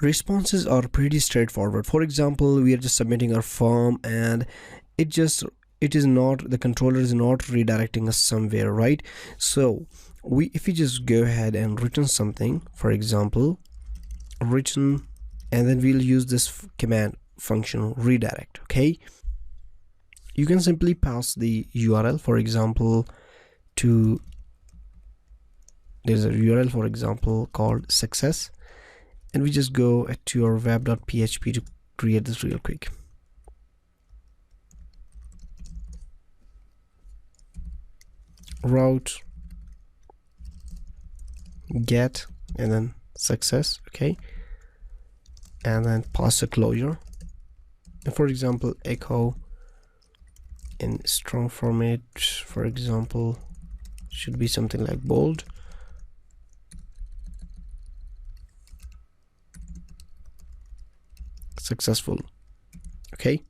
Responses are pretty straightforward. For example, we are just submitting our form and it is not, the controller is not redirecting us somewhere, right? So if we just go ahead and return something, for example return, and then we'll use this command function redirect. Okay, you can simply pass the URL, for example, to, there's a URL for example called success, and we just go to our web.php to create this real quick. Route get and then success. Okay, and then pass a closure, and for example echo in strong format, for example should be something like bold. Successful. Okay,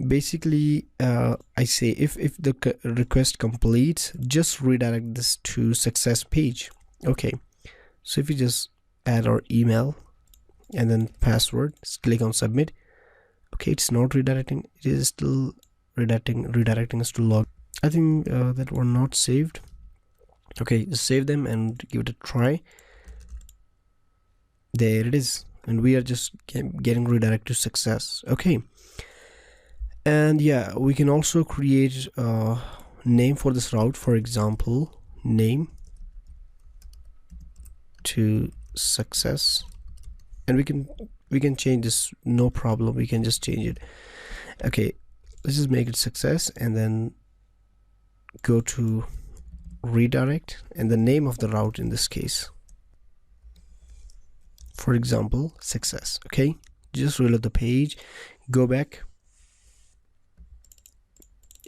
basically I say if the request completes, just redirect this to success page. Okay, so if we just add our email and then password, just click on submit. Okay, it's not redirecting, it is still redirecting us to log. I think that were not saved. Okay, just save them and give it a try. There it is, and we are just getting redirected to success. Okay, and yeah, we can also create a name for this route, for example name to success, and we can change this, no problem, we can just change it. Okay, let's just make it success and then go to redirect and the name of the route in this case, for example success. Okay, just reload the page, go back,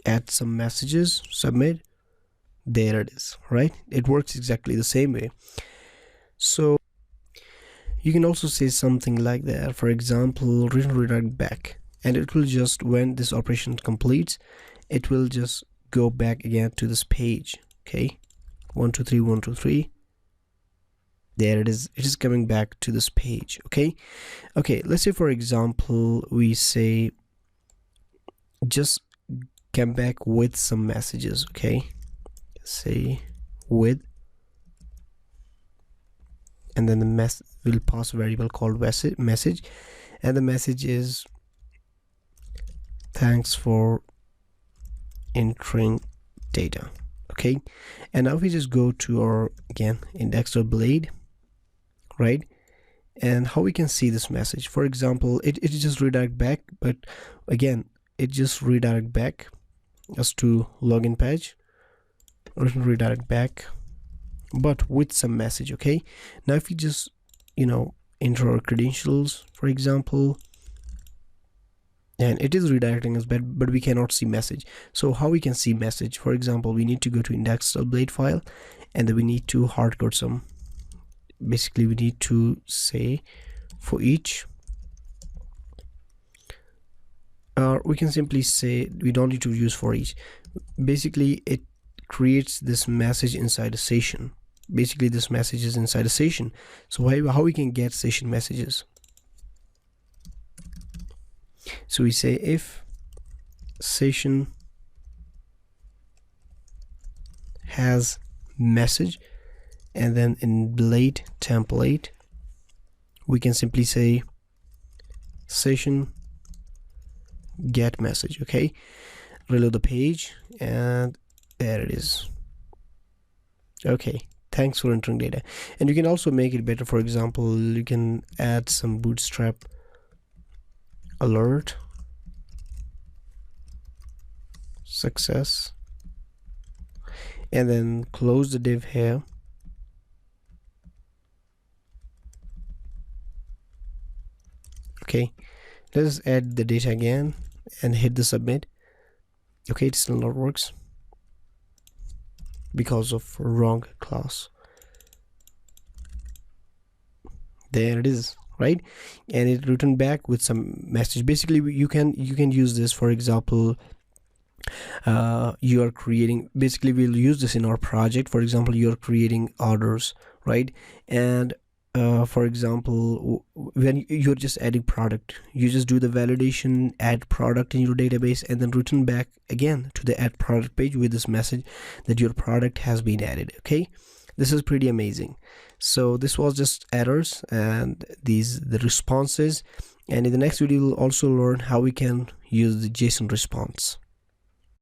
add some messages, submit. There it is, right? It works exactly the same way. So you can also say something like that, for example return redirect back, and it will just, when this operation completes, it will just go back again to this page. Okay, 1 2 3 1 2 3, there it is, it is coming back to this page. Okay, let's say for example we say just come back with some messages. Okay, say with, and then the will pass a variable called message, and the message is thanks for entering data. Okay, and now we just go to our again index.blade, right? And how we can see this message, for example it just redirect back, but again it just redirect back us to login page, redirect back but with some message. Okay, now if you just enter our credentials, for example, and it is redirecting us, but we cannot see message. So how we can see message, for example we need to go to index.blade file, and then we need to hardcode some, basically we need to say for each, or we can simply say we don't need to use for each. Basically it creates this message inside a session. Basically this message is inside a session. So how we can get session messages, so we say if session has message, and then in blade template we can simply say session get message. Okay, reload the page, and there it is. Okay, thanks for entering data. And you can also make it better, for example you can add some Bootstrap alert success, and then close the div here. Okay, let's add the data again and hit the submit. Okay, it still not works because of wrong class. There it is, right? And it returned back with some message. Basically you can use this, for example you are creating, basically we'll use this in our project. For example, you're creating orders, right? And for example, when you're just adding product, you just do the validation, add product in your database, and then return back again to the add product page with this message that your product has been added. Okay, this is pretty amazing. So this was just errors and the responses, and in the next video we'll also learn how we can use the JSON response.